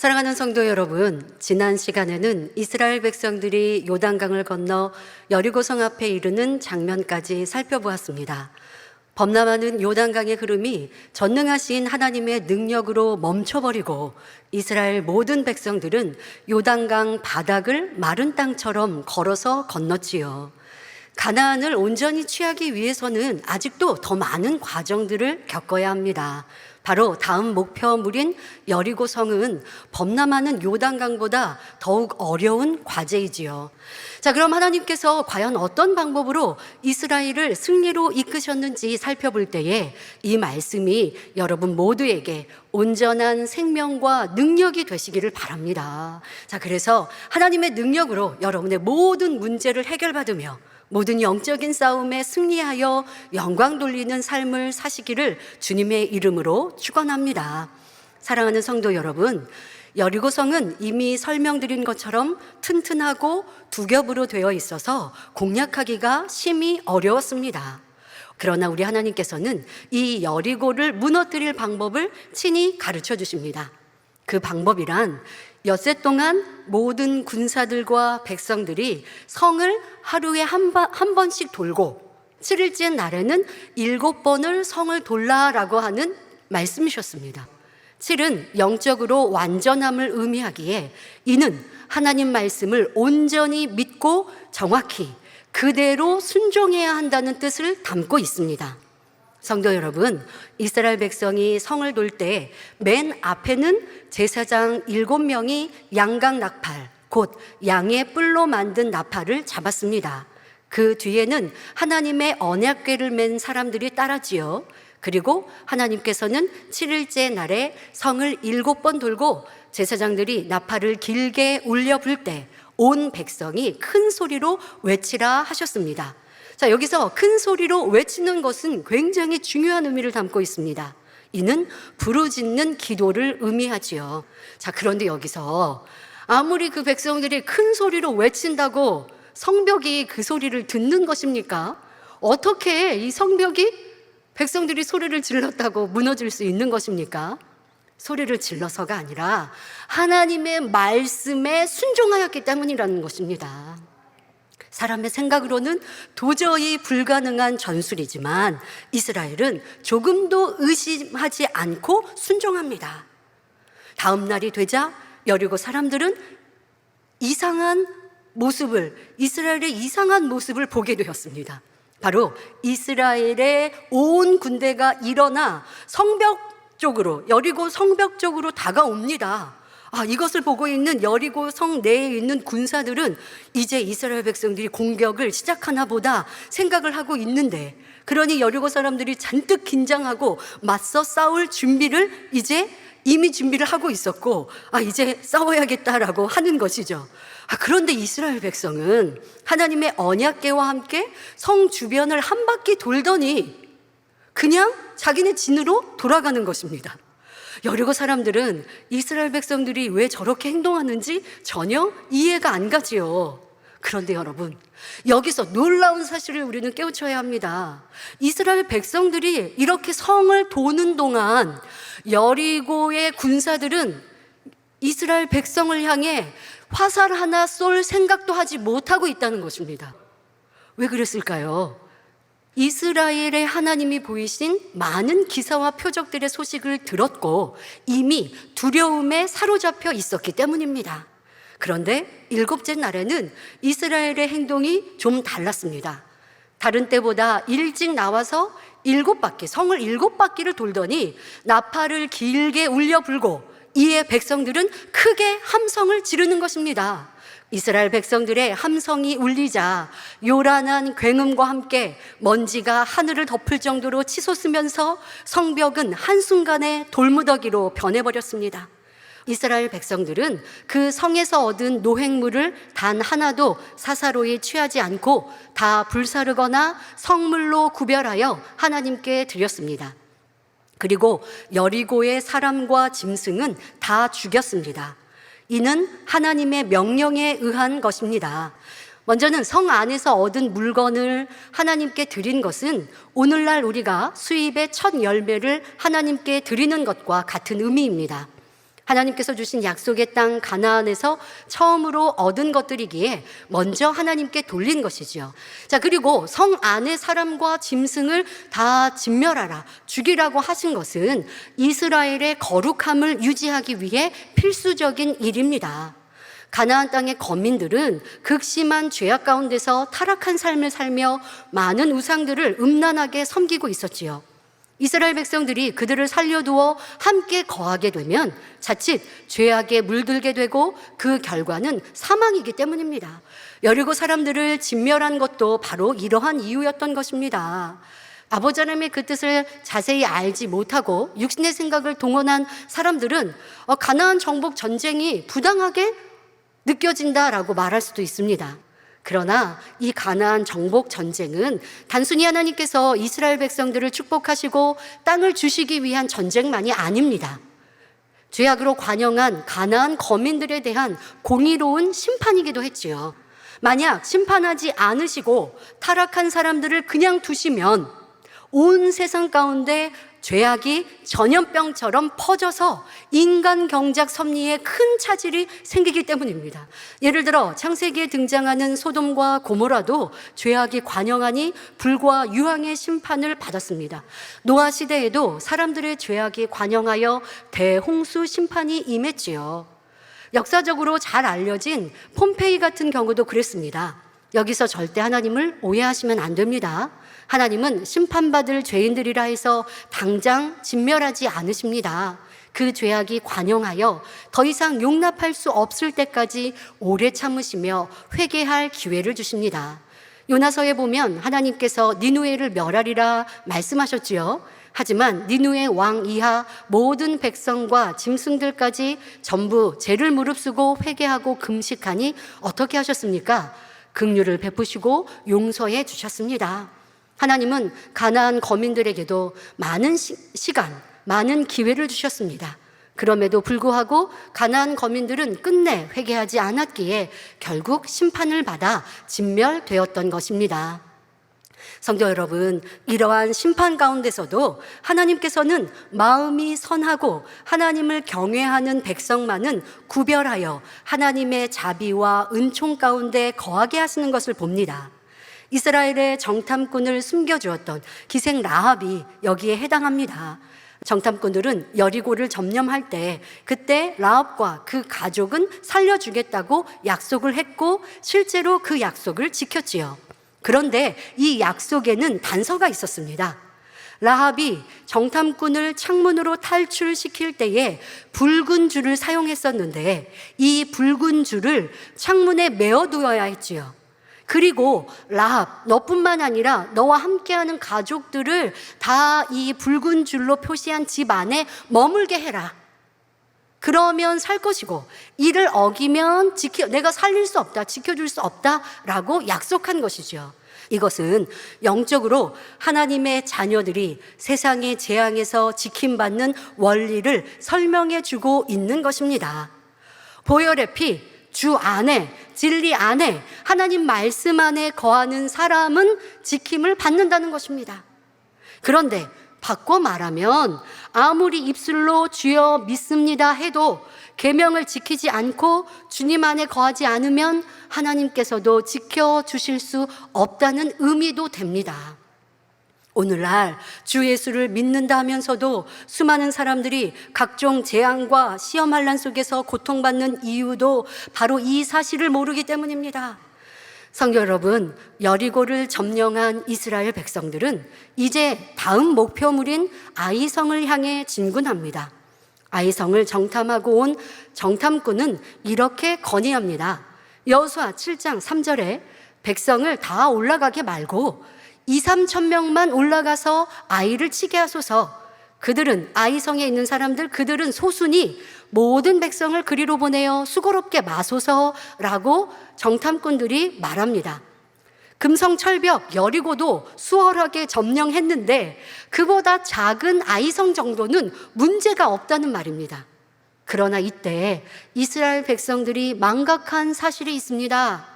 사랑하는 성도 여러분, 지난 시간에는 이스라엘 백성들이 요단강을 건너 여리고성 앞에 이르는 장면까지 살펴보았습니다. 범람하는 요단강의 흐름이 전능하신 하나님의 능력으로 멈춰버리고 이스라엘 모든 백성들은 요단강 바닥을 마른 땅처럼 걸어서 건넜지요. 가나안을 온전히 취하기 위해서는 아직도 더 많은 과정들을 겪어야 합니다. 바로 다음 목표물인 여리고성은 범람하는 요단강보다 더욱 어려운 과제이지요. 자, 그럼 하나님께서 과연 어떤 방법으로 이스라엘을 승리로 이끄셨는지 살펴볼 때에 이 말씀이 여러분 모두에게 온전한 생명과 능력이 되시기를 바랍니다. 자, 그래서 하나님의 능력으로 여러분의 모든 문제를 해결받으며 모든 영적인 싸움에 승리하여 영광 돌리는 삶을 사시기를 주님의 이름으로 축원합니다. 사랑하는 성도 여러분, 여리고성은 이미 설명드린 것처럼 튼튼하고 두 겹으로 되어 있어서 공략하기가 심히 어려웠습니다. 그러나 우리 하나님께서는 이 여리고를 무너뜨릴 방법을 친히 가르쳐 주십니다. 그 방법이란 엿새 동안 모든 군사들과 백성들이 성을 하루에 한 번씩 돌고 7일째 날에는 7번을 성을 돌라라고 하는 말씀이셨습니다. 7은 영적으로 완전함을 의미하기에 이는 하나님 말씀을 온전히 믿고 정확히 그대로 순종해야 한다는 뜻을 담고 있습니다. 성도 여러분, 이스라엘 백성이 성을 돌 때 맨 앞에는 제사장 7명이 양각 나팔, 곧 양의 뿔로 만든 나팔을 잡았습니다. 그 뒤에는 하나님의 언약궤를 맨 사람들이 따라지요. 그리고 하나님께서는 7일째 날에 성을 7번 돌고 제사장들이 나팔을 길게 울려 불 때 온 백성이 큰 소리로 외치라 하셨습니다. 자, 여기서 큰 소리로 외치는 것은 굉장히 중요한 의미를 담고 있습니다. 이는 부르짖는 기도를 의미하지요. 자, 그런데 여기서 아무리 그 백성들이 큰 소리로 외친다고 성벽이 그 소리를 듣는 것입니까? 어떻게 이 성벽이 백성들이 소리를 질렀다고 무너질 수 있는 것입니까? 소리를 질러서가 아니라 하나님의 말씀에 순종하였기 때문이라는 것입니다. 사람의 생각으로는 도저히 불가능한 전술이지만 이스라엘은 조금도 의심하지 않고 순종합니다. 다음 날이 되자 여리고 사람들은 이스라엘의 이상한 모습을 보게 되었습니다. 바로 이스라엘의 온 군대가 일어나 여리고 성벽 쪽으로 다가옵니다. 이것을 보고 있는 여리고 성 내에 있는 군사들은 이제 이스라엘 백성들이 공격을 시작하나 보다 생각을 하고 있는데, 그러니 여리고 사람들이 잔뜩 긴장하고 맞서 싸울 준비를 이미 준비를 하고 있었고, 이제 싸워야겠다라고 하는 것이죠. 그런데 이스라엘 백성은 하나님의 언약궤와 함께 성 주변을 한 바퀴 돌더니 그냥 자기네 진으로 돌아가는 것입니다. 여리고 사람들은 이스라엘 백성들이 왜 저렇게 행동하는지 전혀 이해가 안 가지요. 그런데 여러분, 여기서 놀라운 사실을 우리는 깨우쳐야 합니다. 이스라엘 백성들이 이렇게 성을 도는 동안 여리고의 군사들은 이스라엘 백성을 향해 화살 하나 쏠 생각도 하지 못하고 있다는 것입니다. 왜 그랬을까요? 이스라엘의 하나님이 보이신 많은 기사와 표적들의 소식을 들었고 이미 두려움에 사로잡혀 있었기 때문입니다. 그런데 7째 날에는 이스라엘의 행동이 좀 달랐습니다. 다른 때보다 일찍 나와서 성을 7바퀴를 돌더니 나팔을 길게 울려 불고 이에 백성들은 크게 함성을 지르는 것입니다. 이스라엘 백성들의 함성이 울리자 요란한 굉음과 함께 먼지가 하늘을 덮을 정도로 치솟으면서 성벽은 한순간에 돌무더기로 변해버렸습니다. 이스라엘 백성들은 그 성에서 얻은 노획물을 단 하나도 사사로이 취하지 않고 다 불사르거나 성물로 구별하여 하나님께 드렸습니다. 그리고 여리고의 사람과 짐승은 다 죽였습니다. 이는 하나님의 명령에 의한 것입니다. 먼저는 성 안에서 얻은 물건을 하나님께 드린 것은 오늘날 우리가 수입의 첫 열매를 하나님께 드리는 것과 같은 의미입니다. 하나님께서 주신 약속의 땅 가나안에서 처음으로 얻은 것들이기에 먼저 하나님께 돌린 것이지요. 자, 그리고 성 안의 사람과 짐승을 다 진멸하라, 죽이라고 하신 것은 이스라엘의 거룩함을 유지하기 위해 필수적인 일입니다. 가나안 땅의 거민들은 극심한 죄악 가운데서 타락한 삶을 살며 많은 우상들을 음란하게 섬기고 있었지요. 이스라엘 백성들이 그들을 살려두어 함께 거하게 되면 자칫 죄악에 물들게 되고 그 결과는 사망이기 때문입니다. 여리고 사람들을 진멸한 것도 바로 이러한 이유였던 것입니다. 아버지 하나님의 그 뜻을 자세히 알지 못하고 육신의 생각을 동원한 사람들은 가나안 정복 전쟁이 부당하게 느껴진다라고 말할 수도 있습니다. 그러나 이 가나안 정복 전쟁은 단순히 하나님께서 이스라엘 백성들을 축복하시고 땅을 주시기 위한 전쟁만이 아닙니다. 죄악으로 관영한 가나안 거민들에 대한 공의로운 심판이기도 했지요. 만약 심판하지 않으시고 타락한 사람들을 그냥 두시면 온 세상 가운데 죄악이 전염병처럼 퍼져서 인간 경작 섭리에 큰 차질이 생기기 때문입니다. 예를 들어 창세기에 등장하는 소돔과 고모라도 죄악이 관영하니 불과 유황의 심판을 받았습니다. 노아 시대에도 사람들의 죄악이 관영하여 대홍수 심판이 임했지요. 역사적으로 잘 알려진 폼페이 같은 경우도 그랬습니다. 여기서 절대 하나님을 오해하시면 안 됩니다. 하나님은 심판받을 죄인들이라 해서 당장 진멸하지 않으십니다. 그 죄악이 관영하여 더 이상 용납할 수 없을 때까지 오래 참으시며 회개할 기회를 주십니다. 요나서에 보면 하나님께서 니누에를 멸하리라 말씀하셨지요. 하지만 니누의 왕 이하 모든 백성과 짐승들까지 전부 죄를 무릅쓰고 회개하고 금식하니 어떻게 하셨습니까? 긍휼을 베푸시고 용서해 주셨습니다. 하나님은 가나안 거민들에게도 많은 시간, 많은 기회를 주셨습니다. 그럼에도 불구하고 가나안 거민들은 끝내 회개하지 않았기에 결국 심판을 받아 진멸되었던 것입니다. 성도 여러분, 이러한 심판 가운데서도 하나님께서는 마음이 선하고 하나님을 경외하는 백성만은 구별하여 하나님의 자비와 은총 가운데 거하게 하시는 것을 봅니다. 이스라엘의 정탐꾼을 숨겨주었던 기생 라합이 여기에 해당합니다. 정탐꾼들은 여리고를 점령할 때 그때 라합과 그 가족은 살려주겠다고 약속을 했고 실제로 그 약속을 지켰지요. 그런데 이 약속에는 단서가 있었습니다. 라합이 정탐꾼을 창문으로 탈출시킬 때에 붉은 줄을 사용했었는데 이 붉은 줄을 창문에 메어두어야 했지요. 그리고 라합, 너뿐만 아니라 너와 함께하는 가족들을 다 이 붉은 줄로 표시한 집 안에 머물게 해라. 그러면 살 것이고 이를 어기면 내가 살릴 수 없다, 지켜줄 수 없다라고 약속한 것이죠. 이것은 영적으로 하나님의 자녀들이 세상의 재앙에서 지킴받는 원리를 설명해 주고 있는 것입니다. 보혈의 피, 주 안에, 진리 안에, 하나님 말씀 안에 거하는 사람은 지킴을 받는다는 것입니다. 그런데 바꿔 말하면 아무리 입술로 주여 믿습니다 해도 계명을 지키지 않고 주님 안에 거하지 않으면 하나님께서도 지켜주실 수 없다는 의미도 됩니다. 오늘날 주 예수를 믿는다 하면서도 수많은 사람들이 각종 재앙과 시험환란 속에서 고통받는 이유도 바로 이 사실을 모르기 때문입니다. 성도 여러분, 여리고를 점령한 이스라엘 백성들은 이제 다음 목표물인 아이성을 향해 진군합니다. 아이성을 정탐하고 온 정탐꾼은 이렇게 건의합니다. 여호수아 7장 3절에 백성을 다 올라가게 말고 2-3천 명만 올라가서 아이를 치게 하소서. 그들은 아이성에 있는 사람들, 그들은 소수니 모든 백성을 그리로 보내어 수고롭게 마소서라고 정탐꾼들이 말합니다. 금성철벽 여리고도 수월하게 점령했는데 그보다 작은 아이성 정도는 문제가 없다는 말입니다. 그러나 이때 이스라엘 백성들이 망각한 사실이 있습니다.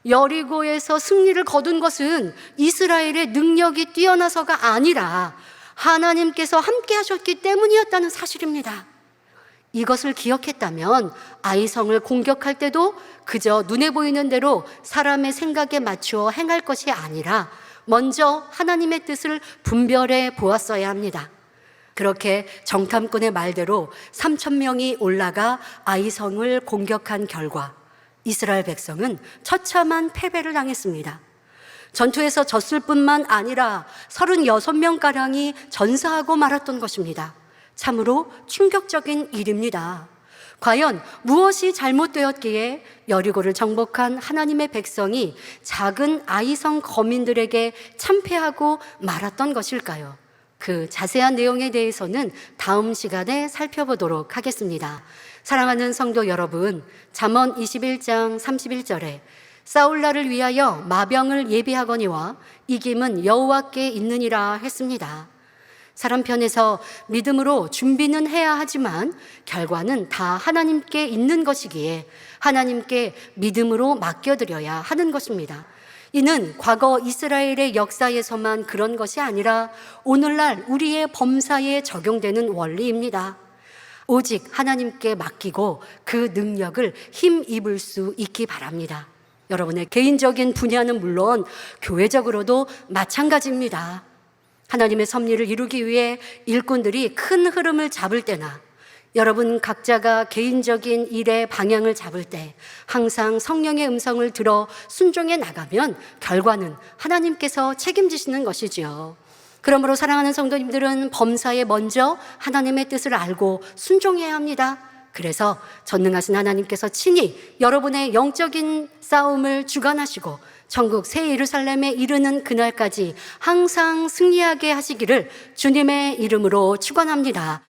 여리고에서 승리를 거둔 것은 이스라엘의 능력이 뛰어나서가 아니라 하나님께서 함께 하셨기 때문이었다는 사실입니다. 이것을 기억했다면 아이성을 공격할 때도 그저 눈에 보이는 대로 사람의 생각에 맞추어 행할 것이 아니라 먼저 하나님의 뜻을 분별해 보았어야 합니다. 그렇게 정탐꾼의 말대로 3,000명이 올라가 아이성을 공격한 결과 이스라엘 백성은 처참한 패배를 당했습니다. 전투에서 졌을 뿐만 아니라 36명가량이 전사하고 말았던 것입니다. 참으로 충격적인 일입니다. 과연 무엇이 잘못되었기에 여리고를 정복한 하나님의 백성이 작은 아이성 거민들에게 참패하고 말았던 것일까요? 그 자세한 내용에 대해서는 다음 시간에 살펴보도록 하겠습니다. 사랑하는 성도 여러분, 잠언 21장 31절에 싸울 날을 위하여 마병을 예비하거니와 이김은 여호와께 있느니라 했습니다. 사람 편에서 믿음으로 준비는 해야 하지만 결과는 다 하나님께 있는 것이기에 하나님께 믿음으로 맡겨드려야 하는 것입니다. 이는 과거 이스라엘의 역사에서만 그런 것이 아니라 오늘날 우리의 범사에 적용되는 원리입니다. 오직 하나님께 맡기고 그 능력을 힘입을 수 있기 바랍니다. 여러분의 개인적인 분야는 물론 교회적으로도 마찬가지입니다. 하나님의 섭리를 이루기 위해 일꾼들이 큰 흐름을 잡을 때나 여러분 각자가 개인적인 일의 방향을 잡을 때 항상 성령의 음성을 들어 순종해 나가면 결과는 하나님께서 책임지시는 것이지요. 그러므로 사랑하는 성도님들은 범사에 먼저 하나님의 뜻을 알고 순종해야 합니다. 그래서 전능하신 하나님께서 친히 여러분의 영적인 싸움을 주관하시고 천국 새 예루살렘에 이르는 그날까지 항상 승리하게 하시기를 주님의 이름으로 축원합니다.